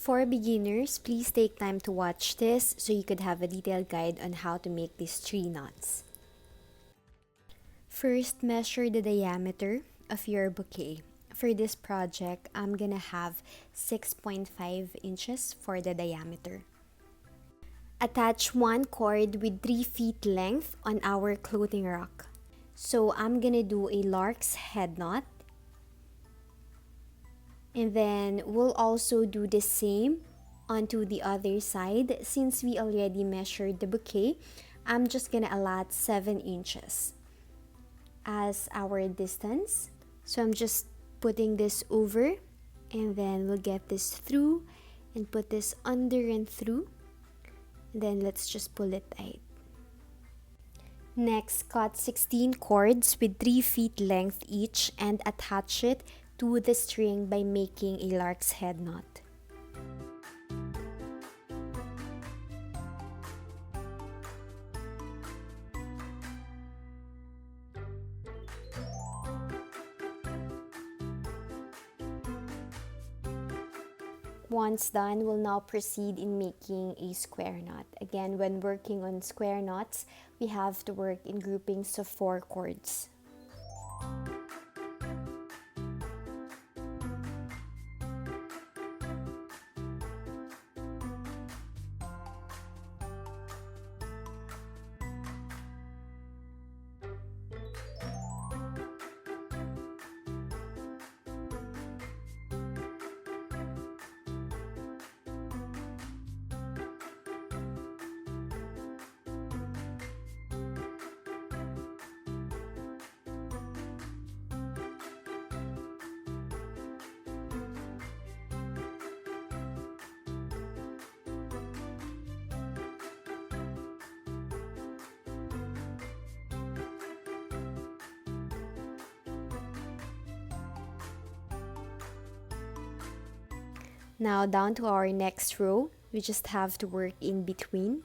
For beginners, please take time to watch this so you could have a detailed guide on how to make these 3 knots. First, measure the diameter of your bouquet. For this project, I'm gonna have 6.5 inches for the diameter. Attach one cord with 3 feet length on our clothing rack. So I'm gonna do a lark's head knot. And then we'll also do the same onto the other side. Since we already measured the bouquet, I'm just gonna allot 7 inches as our distance. So I'm just putting this over, and then we'll get this through and put this under and through. And then let's just pull it tight. Next, cut 16 cords with 3 feet length each and attach it to the string by making a lark's head knot. Once done, we'll now proceed in making a square knot. Again, when working on square knots, we have to work in groupings of 4 cords. Now down to our next row, we just have to work in between.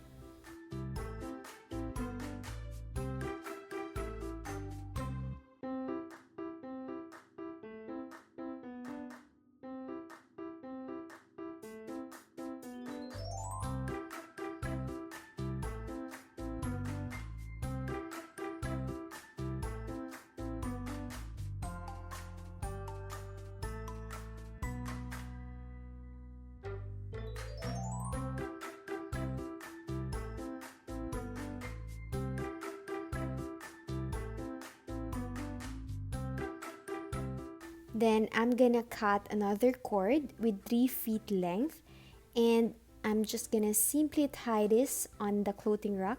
Then I'm gonna cut another cord with 3 feet length, and I'm just gonna simply tie this on the clothing rack.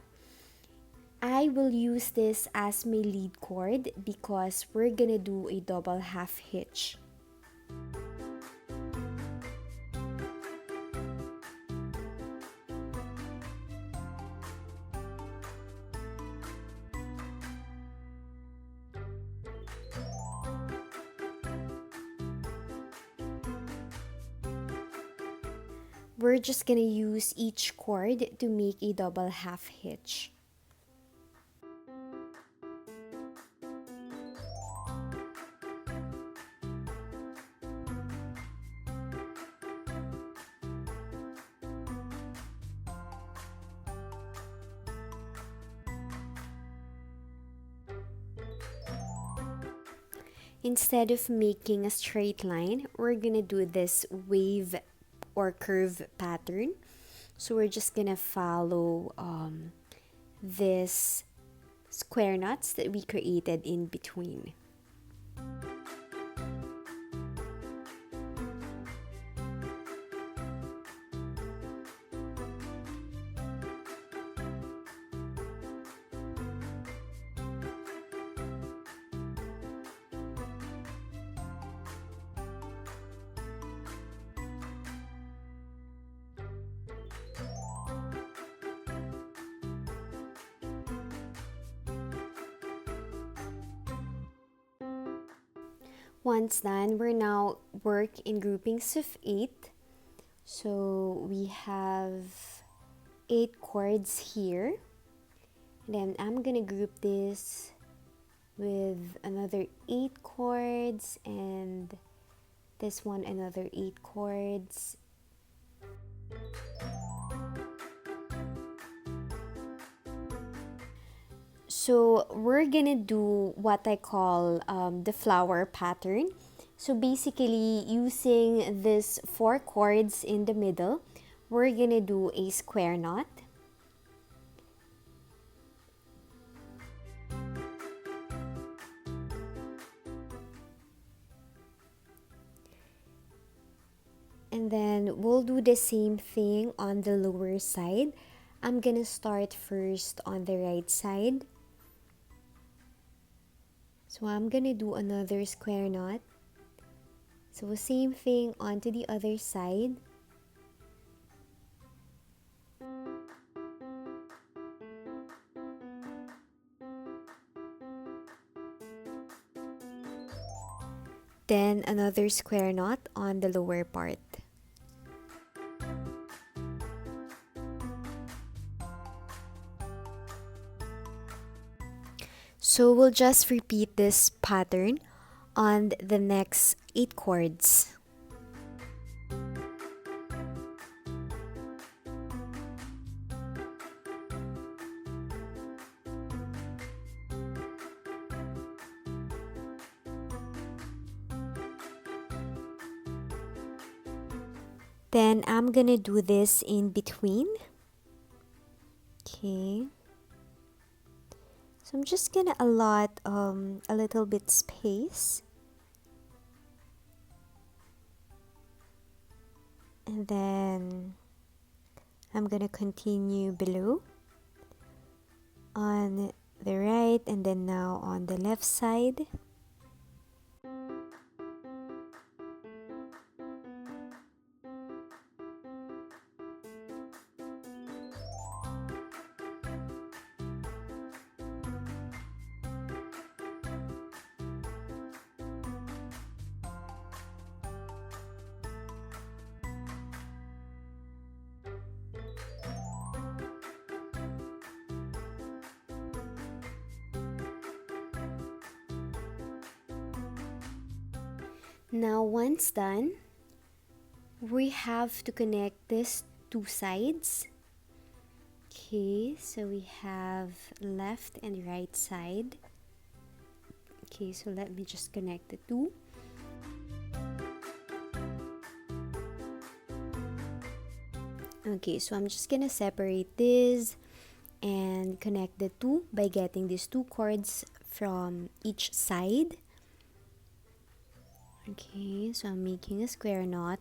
I will use this as my lead cord because we're gonna do a double half hitch. We're just gonna use each cord to make a double half hitch. Instead of making a straight line, we're gonna do this wave or curve pattern. So we're just gonna follow this square knots that we created in between. Once done, we're now work in groupings of 8. So we have 8 cords here. And then I'm gonna group this with another 8 cords, and this one another 8 cords. So we're gonna do what I call the flower pattern. So basically, using these four cords in the middle, we're gonna do a square knot. And then we'll do the same thing on the lower side. I'm gonna start first on the right side. So I'm gonna do another square knot. So same thing onto the other side. Then another square knot on the lower part. So we'll just repeat this pattern on the next 8 cords. Then I'm gonna do this in between. Okay. So I'm just gonna allot a little bit space. And then I'm gonna continue below on the right and then now on the left side. Now once done, we have to connect these two sides. Okay, so we have left and right side. Okay, so let me just connect the two. Okay, so I'm just gonna separate this and connect the two by getting these two cords from each side. Okay, so I'm making a square knot.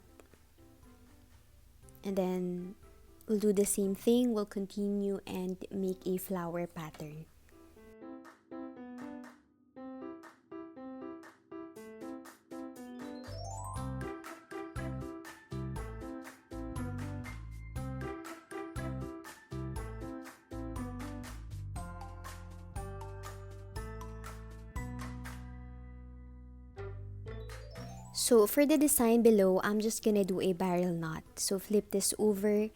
And then we'll do the same thing. We'll continue and make a flower pattern. So for the design below, I'm just gonna do a barrel knot. So flip this over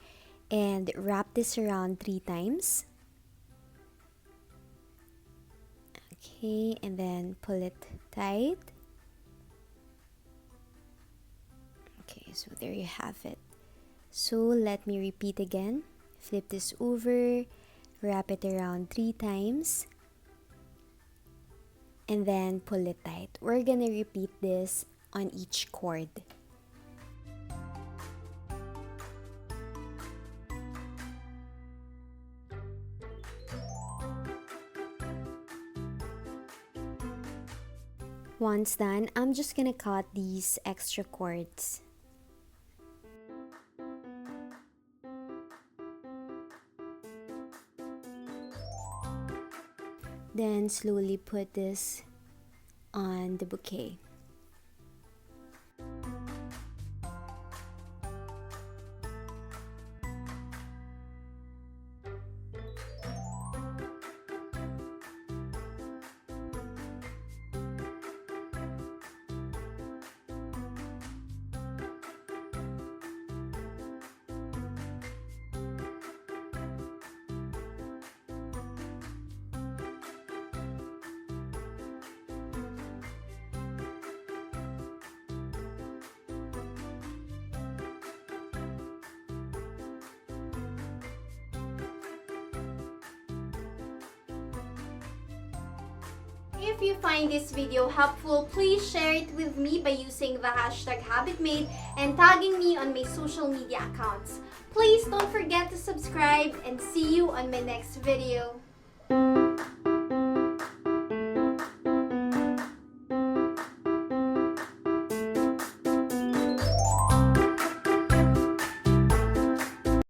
and wrap this around 3 times. Okay, and then pull it tight. Okay, so there you have it. So let me repeat again. Flip this over, wrap it around 3 times, and then pull it tight. We're gonna repeat this on each cord. Once done, I'm just gonna cut these extra cords. Then slowly put this on the bouquet. if you find this video helpful, please share it with me by using the hashtag HabitMade and tagging me on my social media accounts. Please don't forget to subscribe and see you on my next video.